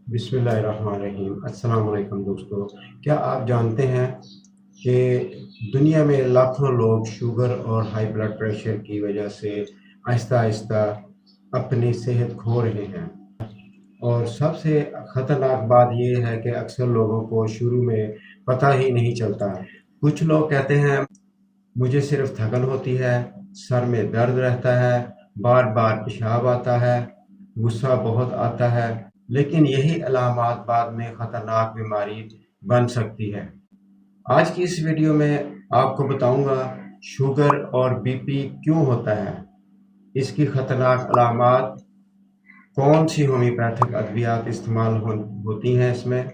बिस्मिल्लाहिर्रहमानिर्रहीम। अस्सलाम वालेकुम दोस्तों। क्या आप जानते हैं कि दुनिया में लाखों लोग शुगर और हाई ब्लड प्रेशर की वजह से आहिस्ता आहिस्ता अपनी सेहत खो रहे हैं। और सबसे ख़तरनाक बात ये है कि अक्सर लोगों को शुरू में पता ही नहीं चलता। कुछ लोग कहते हैं मुझे सिर्फ थकन होती है, सर में दर्द रहता है, बार बार पेशाब आता है, गुस्सा बहुत आता है, लेकिन यही अलामात बाद में खतरनाक बीमारी बन सकती है। आज की इस वीडियो में आपको बताऊंगा शुगर और बीपी क्यों होता है, इसकी खतरनाक अलामात, कौन सी होम्योपैथिक अद्वियात इस्तेमाल होती हैं इसमें,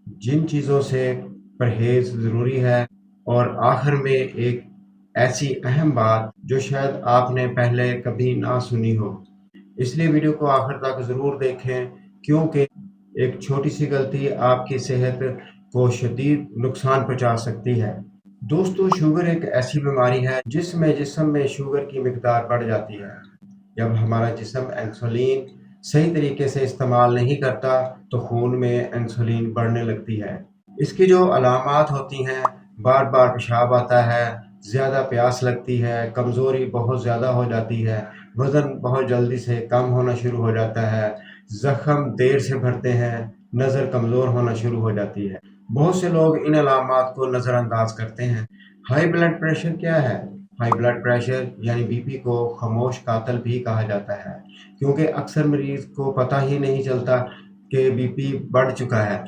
जिन चीज़ों से परहेज ज़रूरी है, और आखिर में एक ऐसी अहम बात जो शायद आपने पहले कभी ना सुनी हो। इसलिए वीडियो को आखिर तक ज़रूर देखें, क्योंकि एक छोटी सी गलती आपकी सेहत को शदीद नुकसान पहुंचा सकती है। दोस्तों, शुगर एक ऐसी बीमारी है जिसमें जिस्म में शुगर की मिकदार बढ़ जाती है। जब हमारा जिस्म इंसुलिन सही तरीके से इस्तेमाल नहीं करता तो खून में इंसुलिन बढ़ने लगती है। इसकी जो अलामात होती हैं, बार बार पेशाब आता है, ज़्यादा प्यास लगती है, कमज़ोरी बहुत ज़्यादा हो जाती है, वज़न बहुत जल्दी से कम होना शुरू हो जाता है, ज़ख्म देर से भरते हैं, नज़र कमज़ोर होना शुरू हो जाती है। बहुत से लोग इन अलामात को नज़रअंदाज करते हैं। हाई ब्लड प्रेशर क्या है? हाई ब्लड प्रेशर यानी बीपी को खामोश कातिल भी कहा जाता है, क्योंकि अक्सर मरीज को पता ही नहीं चलता कि बीपी बढ़ चुका है।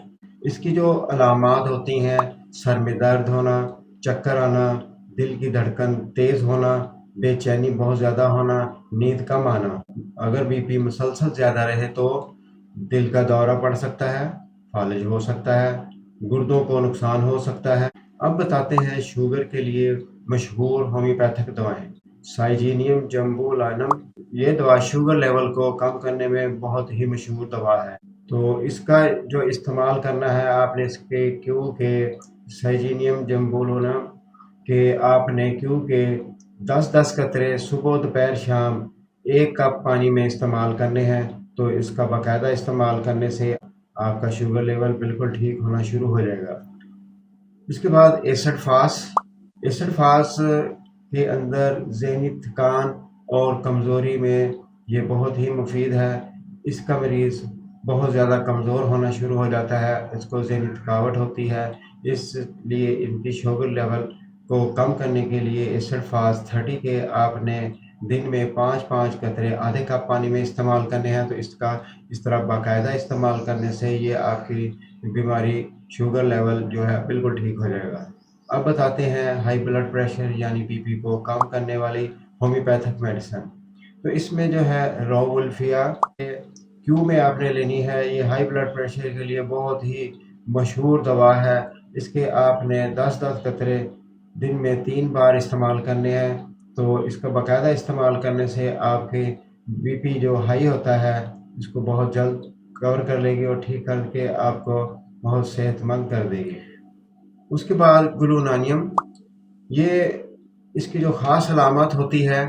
इसकी जो अलामात होती हैं, सर में दर्द होना, चक्कर आना, दिल की धड़कन तेज़ होना, बेचैनी बहुत ज़्यादा होना, नींद कम आना। अगर बीपी मुसलसल ज़्यादा रहे तो दिल का दौरा पड़ सकता है, फालिज हो सकता है, गुर्दों को नुकसान हो सकता है। अब बताते हैं शुगर के लिए मशहूर होम्योपैथिक दवाएं। साइजीनियम जम्बोलानम, ये दवा शुगर लेवल को कम करने में बहुत ही मशहूर दवा है। तो इसका जो इस्तेमाल करना है आपने, इसके क्यों के साइजीनियम जम्बोलानम के आपने क्यों के 10-10 कतरे सुबह दोपहर शाम 1 कप पानी में इस्तेमाल करने हैं। तो इसका बाकायदा इस्तेमाल करने से आपका शुगर लेवल बिल्कुल ठीक होना शुरू हो जाएगा। इसके बाद एसिड फास के अंदर ज़हनी थकान और कमज़ोरी में ये बहुत ही मुफीद है। इसका मरीज़ बहुत ज़्यादा कमज़ोर होना शुरू हो जाता है, इसको ज़हनी थकावट होती है। इसलिए इनकी शुगर लेवल को कम करने के लिए एसिड फास 30 के आपने दिन में 5-5 कतरे आधे कप पानी में इस्तेमाल करने हैं। तो इसका इस तरह बाकायदा इस्तेमाल करने से ये आपकी बीमारी शुगर लेवल जो है बिल्कुल ठीक हो जाएगा। अब बताते हैं हाई ब्लड प्रेशर यानी बीपी को कम करने वाली होम्योपैथिक मेडिसिन। तो इसमें जो है राउल्फिया क्यू में आपने लेनी है। ये हाई ब्लड प्रेशर के लिए बहुत ही मशहूर दवा है। इसके आपने 10-10 कतरे दिन में 3 बार इस्तेमाल करने हैं। तो इसका बाकायदा इस्तेमाल करने से आपके बीपी जो हाई होता है इसको बहुत जल्द कवर कर लेगी और ठीक करके आपको बहुत सेहतमंद कर देगी। उसके बाद ग्लूनानियम, ये इसकी जो ख़ास अलामत होती है,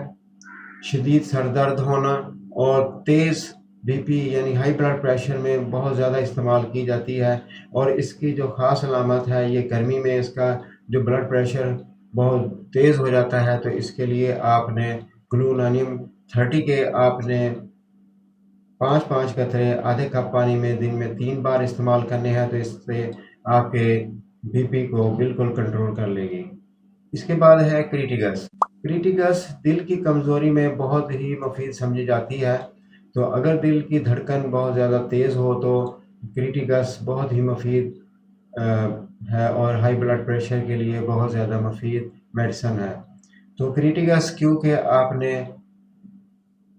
शदीद सर दर्द होना और तेज़ बीपी यानी हाई ब्लड प्रेशर में बहुत ज़्यादा इस्तेमाल की जाती है। और इसकी जो ख़ास अलामत है, ये गर्मी में इसका जो ब्लड प्रेशर बहुत तेज़ हो जाता है। तो इसके लिए आपने ग्लूनानियम 30 के आपने 5-5 कतरे आधे कप पानी में दिन में 3 बार इस्तेमाल करने हैं। तो इससे आपके बीपी को बिल्कुल कंट्रोल कर लेगी। इसके बाद है क्रिटिकस। क्रिटिकस दिल की कमज़ोरी में बहुत ही मुफीद समझी जाती है। तो अगर दिल की धड़कन बहुत ज़्यादा तेज़ हो तो क्रिटिकस बहुत ही मुफीद है और हाई ब्लड प्रेशर के लिए बहुत ज़्यादा मुफीद मेडिसिन है। तो क्रिटिकस क्योंकि आपने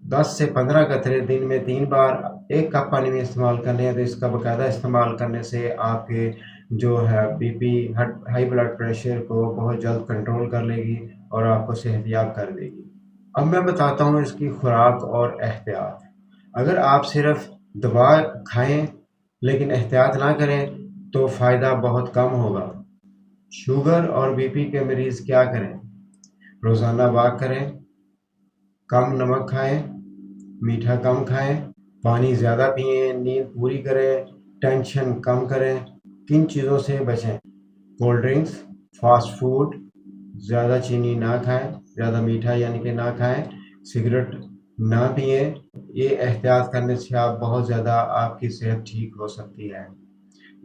10 से 15 कतरे दिन में 3 बार 1 कप पानी में इस्तेमाल करने हैं। तो इसका बाकायदा इस्तेमाल करने से आपके जो है बीपी हाई ब्लड प्रेशर को बहुत जल्द कंट्रोल कर लेगी और आपको सेहतयाब कर देगी। अब मैं बताता हूँ इसकी खुराक और एहतियात। अगर आप सिर्फ दवा खाएं लेकिन एहतियात ना करें तो फ़ायदा बहुत कम होगा। शुगर और बीपी के मरीज़ क्या करें? रोज़ाना वॉक करें, कम नमक खाएं, मीठा कम खाएं, پانی زیادہ پئیں، نیند پوری کریں، ٹینشن کم کریں۔ کن چیزوں سے بچیں؟ کولڈ ڈرنکس، فاسٹ فوڈ، زیادہ چینی نہ کھائیں، زیادہ میٹھا یعنی کہ نہ کھائیں، سگریٹ نہ پئیں۔ یہ احتیاط کرنے سے آپ بہت زیادہ آپ کی صحت ٹھیک ہو سکتی ہے۔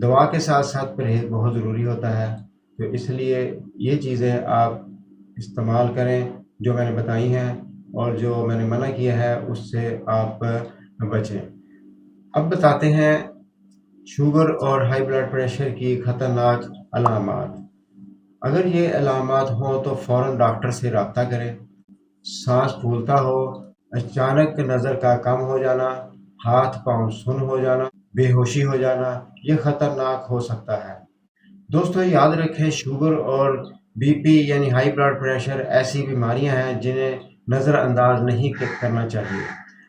دوا کے ساتھ ساتھ پرہیز بہت ضروری ہوتا ہے، تو اس لیے یہ چیزیں آپ استعمال کریں جو میں نے بتائی ہیں، اور جو میں نے منع کیا ہے اس سے آپ بچیں۔ اب بتاتے ہیں شوگر اور ہائی بلڈ پریشر کی خطرناک علامات۔ اگر یہ علامات ہوں تو فوراً ڈاکٹر سے رابطہ کریں۔ سانس پھولتا ہو، اچانک نظر کا کم ہو جانا، ہاتھ پاؤں سن ہو جانا، بے ہوشی ہو جانا، یہ خطرناک ہو سکتا ہے۔ دوستو یاد رکھیں، شوگر اور بی پی یعنی ہائی بلڈ پریشر ایسی بیماریاں ہیں جنہیں نظر انداز نہیں کرنا چاہیے۔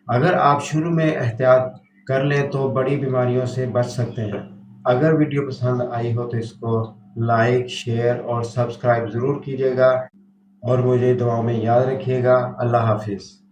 اگر آپ شروع میں احتیاط کر لیں تو بڑی بیماریوں سے بچ سکتے ہیں۔ اگر ویڈیو پسند آئی ہو تو اس کو لائک، شیئر اور سبسکرائب ضرور کیجیے گا، اور مجھے دعاؤں میں یاد رکھیے گا۔ اللہ حافظ۔